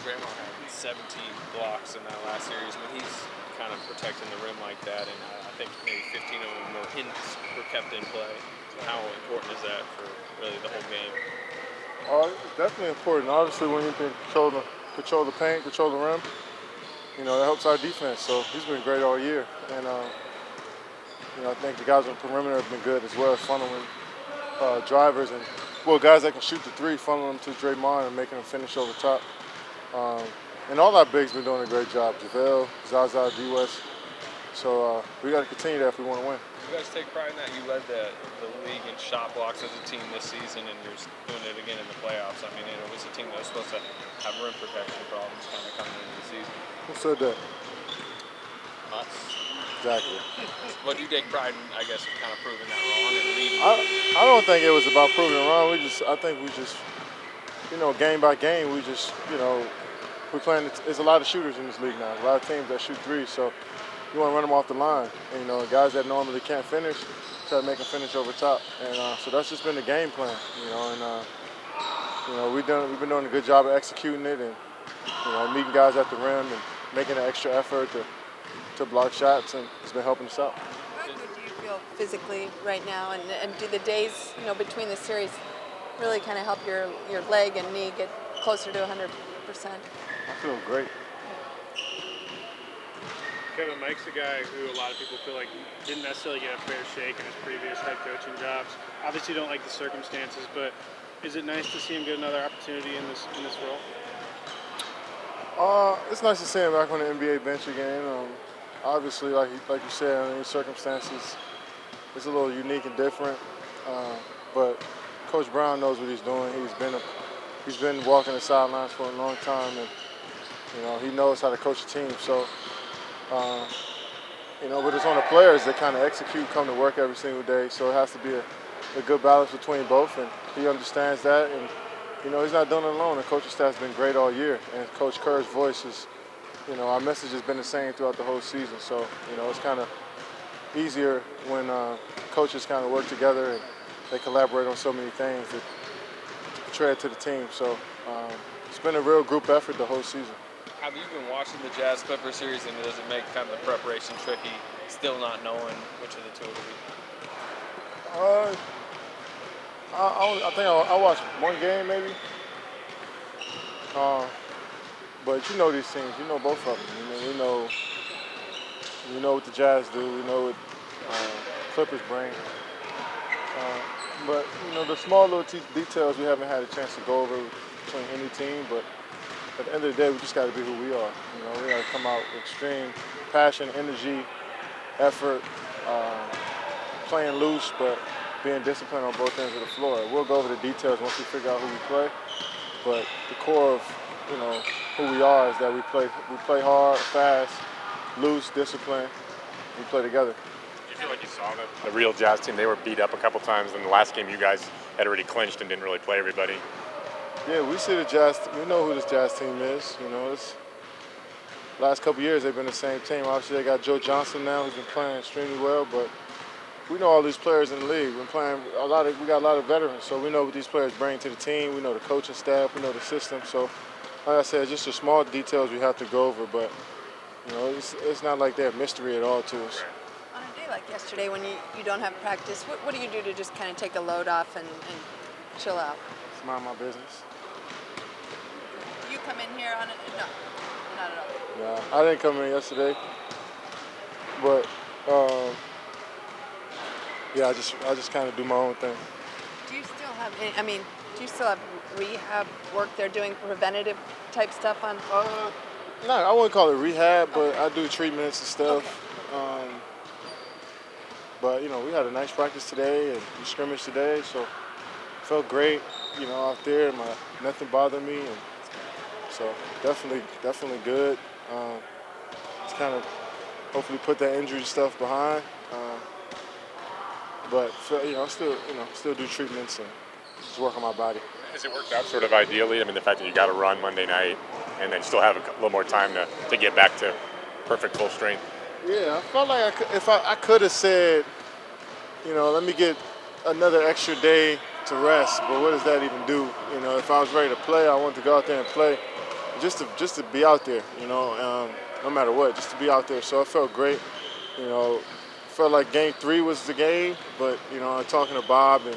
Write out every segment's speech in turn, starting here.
Draymond had 17 blocks in that last series. When he's kind of protecting the rim like that, and I think maybe 15 of them were kept in play. So how important is that for really the whole game? It's definitely important. Obviously, when you can control the paint, control the rim, that helps our defense. So he's been great all year, and I think the guys on the perimeter have been good as well, funneling drivers and guys that can shoot the three, funneling them to Draymond and making them finish over top. Um, and all our bigs been doing a great job. JaVale, Zaza, D-West. So we got to continue that if we want to win. You guys take pride in that. You led the league in shot blocks as a team this season, and you're doing it again in the playoffs. I mean, it was a team that was supposed to have rim protection problems kind of coming into the season. Who said that? Us. Exactly. But you take pride in, I guess, kind of proving that wrong and leading. I don't think it was about proving it wrong. I think we just, game by game, we're playing. There's a lot of shooters in this league now. A lot of teams that shoot threes, so you want to run them off the line. And, guys that normally can't finish, try to make them finish over top. And so that's just been the game plan. We've been doing a good job of executing it and meeting guys at the rim and making an extra effort to block shots, and it's been helping us out. How good do you feel physically right now, and do the days between the series really kind of help your leg and knee get closer to 100%? I feel great. Kevin, Mike's a guy who a lot of people feel like didn't necessarily get a fair shake in his previous head coaching jobs. Obviously, you don't like the circumstances, but is it nice to see him get another opportunity in this role? It's nice to see him back on the NBA bench again. Obviously, like you said, under these circumstances, it's a little unique and different. But Coach Brown knows what he's doing. He's been walking the sidelines for a long time, and he knows how to coach a team. So, but it's on the players that kind of execute, come to work every single day. So it has to be a good balance between both, and he understands that. And he's not doing it alone. The coaching staff's been great all year, and Coach Kerr's voice is, our message has been the same throughout the whole season. So, it's kind of easier when coaches kind of work together and they collaborate on so many things that portray it to the team. So, it's been a real group effort the whole season. Have you been watching the Jazz Clippers series, and does it make kind of the preparation tricky, still not knowing which of the two it'll be? I think I watched one game maybe. But these teams, both of them. We know what the Jazz do. We know what Clippers bring. But the small little details we haven't had a chance to go over between any team. But at the end of the day, we just got to be who we are. We got to come out with extreme passion, energy, effort, playing loose, but being disciplined on both ends of the floor. We'll go over the details once we figure out who we play. But the core of who we are is that we play hard, fast, loose, disciplined. We play together. Do you feel like you saw the real Jazz team? They were beat up a couple times in the last game. You guys had already clinched and didn't really play everybody. Yeah, we see the Jazz. We know who this Jazz team is. It's last couple years they've been the same team. Obviously, they got Joe Johnson now, who's been playing extremely well, but we know all these players in the league. We've been playing we got a lot of veterans, so we know what these players bring to the team. We know the coaching staff. We know the system. So, like I said, just the small details we have to go over, but it's not like they're a mystery at all to us. On a day like yesterday when you don't have practice, what do you do to just kind of take a load off and chill out? It's mind my business. You come in here on it? No, not at all. Yeah, I didn't come in yesterday, but yeah, I just kind of do my own thing. Do you still have? Do you still have rehab work they're doing, preventative type stuff on? No, I wouldn't call it rehab, but I do treatments and stuff. Okay. But we had a nice practice today and we scrimmaged today, so felt great. Out there, nothing bothered me, and so definitely good. It's kind of hopefully put that injury stuff behind. But still do treatments and just work on my body. Has it worked out sort of ideally? The fact that you got to run Monday night and then still have a little more time to get back to perfect full strength. Yeah, I felt like I could have said, let me get another extra day to rest. But what does that even do? If I was ready to play, I wanted to go out there and play. just to be out there, no matter what, just to be out there. So it felt great. You know, felt like Game 3 was the game, but talking to Bob and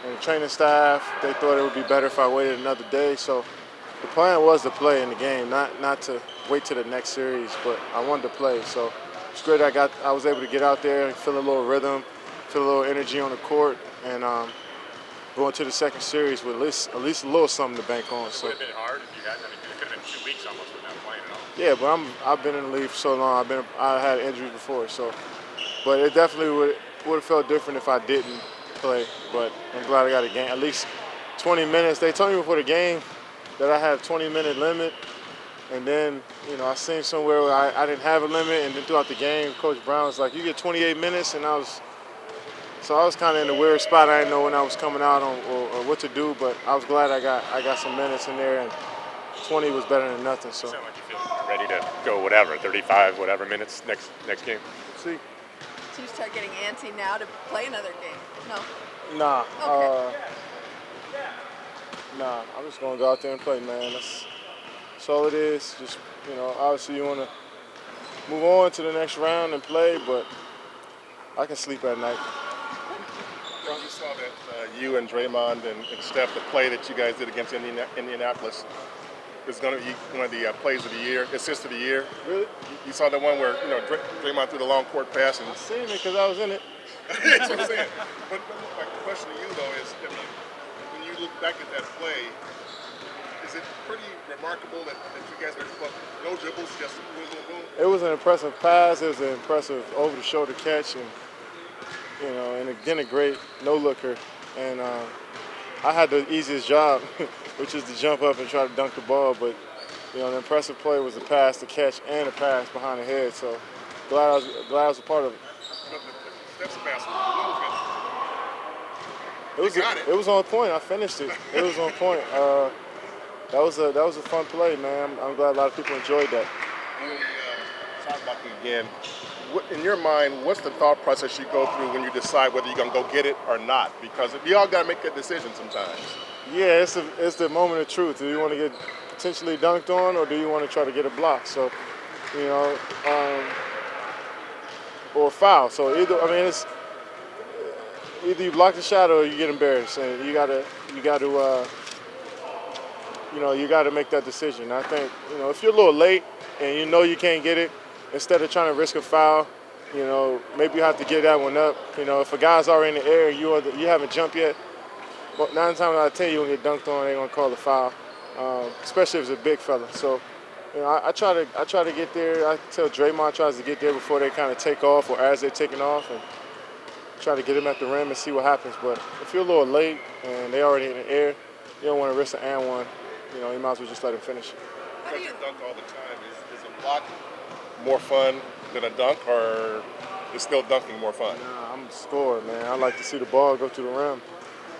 the training staff, they thought it would be better if I waited another day. So the plan was to play in the game, not to wait to the next series, but I wanted to play. So it's great I was able to get out there and feel a little rhythm, feel a little energy on the court, and go into the second series with at least a little something to bank on. So. Would it have been hard if you had? I mean, it could have been 2 weeks almost without playing at all. Yeah, but I've been in the league for so long. I had injuries before, so. But it definitely would have felt different if I didn't play. But I'm glad I got a game, at least 20 minutes. They told me before the game that I had a 20-minute limit, and then I seen somewhere where I didn't have a limit, and then throughout the game, Coach Brown was like, "You get 28 minutes," and I was kind of in a weird spot. I didn't know when I was coming out or what to do, but I was glad I got some minutes in there, and 20 was better than nothing. So. You sound like you feel ready to go whatever, 35 whatever minutes next game. See. So you start getting antsy now to play another game? No. Nah. Okay. Nah. I'm just gonna go out there and play, man. That's all it is. Just obviously you wanna move on to the next round and play, but I can sleep at night. You saw that you and Draymond and Steph, the play that you guys did against Indianapolis, is going to be one of the plays of the year, assists of the year. Really? You saw the one where Draymond threw the long court pass, and I seen it because I was in it. that's what I'm saying. But my question to you though is, when you look back at that play, is it pretty remarkable that you guys are no dribbles, just boom, boom, boom? It was an impressive pass. It was an impressive over-the-shoulder catch, and and again a great no-looker. And I had the easiest job, which is to jump up and try to dunk the ball. But the impressive play was the pass, the catch, and the pass behind the head. So glad I was a part of it. But Steph's pass was It was on point. I finished it. It was on point. That was a fun play, man. I'm glad a lot of people enjoyed that. when we talk about it again, in your mind, what's the thought process you go through when you decide whether you're going to go get it or not? Because we all got to make that decision sometimes. Yeah, it's the moment of truth. Do you want to get potentially dunked on, or do you want to try to get a block? So, or a foul. So it's either you block the shot or you get embarrassed, and you gotta make that decision. I think if you're a little late and you can't get it, instead of trying to risk a foul, maybe you have to give that one up. If a guy's already in the air, you haven't jumped yet. But 9 times out of 10, you're gonna get dunked on. They're gonna call a foul, especially if it's a big fella. So, I try to get there. I tell Draymond tries to get there before they kind of take off or as they're taking off, and try to get him at the rim and see what happens. But if you're a little late and they already in the air, you don't want to risk an and one. You might as well just let him finish it. Because you dunk all the time, is a block more fun than a dunk, or is still dunking more fun? Nah, I'm a scorer, man. I like to see the ball go to the rim,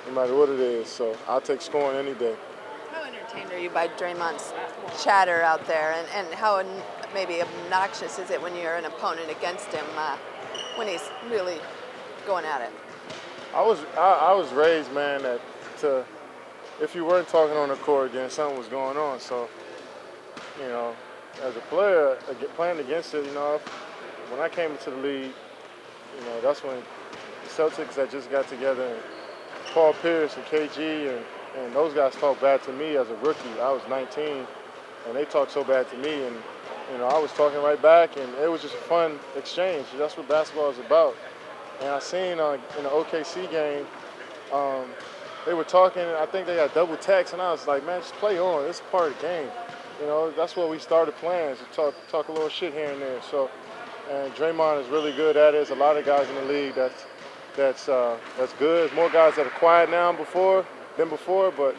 no matter what it is. So I'll take scoring any day. How entertained are you by Draymond's chatter out there, and how maybe obnoxious is it when you're an opponent against him when he's really going at it? I was raised, man, that if you weren't talking on the court, then something was going on. So, as a player playing against it, when I came into the league, that's when the Celtics had just got together, and Paul Pierce and KG and those guys talked bad to me as a rookie. I was 19, and they talked so bad to me, and I was talking right back, and it was just a fun exchange. That's what basketball is about. And I seen in the OKC game, they were talking. I think they got double text, and I was like, man, just play on. It's part of the game. That's what we started playing, to talk a little shit here and there. So, and Draymond is really good at it. There's a lot of guys in the league that's good. There's more guys that are quiet now than before, but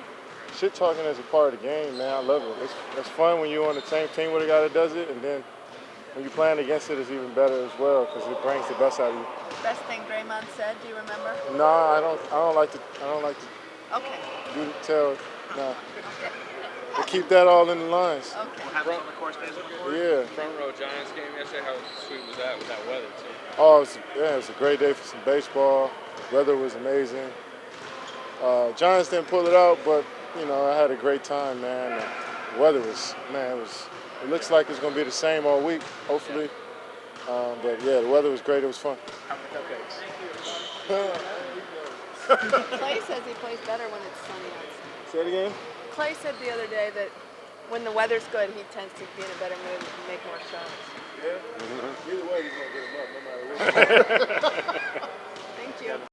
shit talking is a part of the game, man. I love it. It's fun when you're on the same team with a guy that does it, and then when you're playing against it, it's even better as well because it brings the best out of you. Best thing Draymond said, do you remember? No, I don't like to. Okay. Tell. Nah. To keep that all in the lines. Okay. What happens on the court stays on the court? Yeah. Front row Giants game yesterday. How sweet was that with that weather too? Oh, it was a great day for some baseball. Weather was amazing. Giants didn't pull it out, but I had a great time, man. The weather was, man, it looks like it's going to be the same all week, hopefully. But yeah, the weather was great. It was fun. How many cupcakes? Clay says he plays better when it's sunny outside. Say it again? Clay said the other day that when the weather's good, he tends to be in a better mood and make more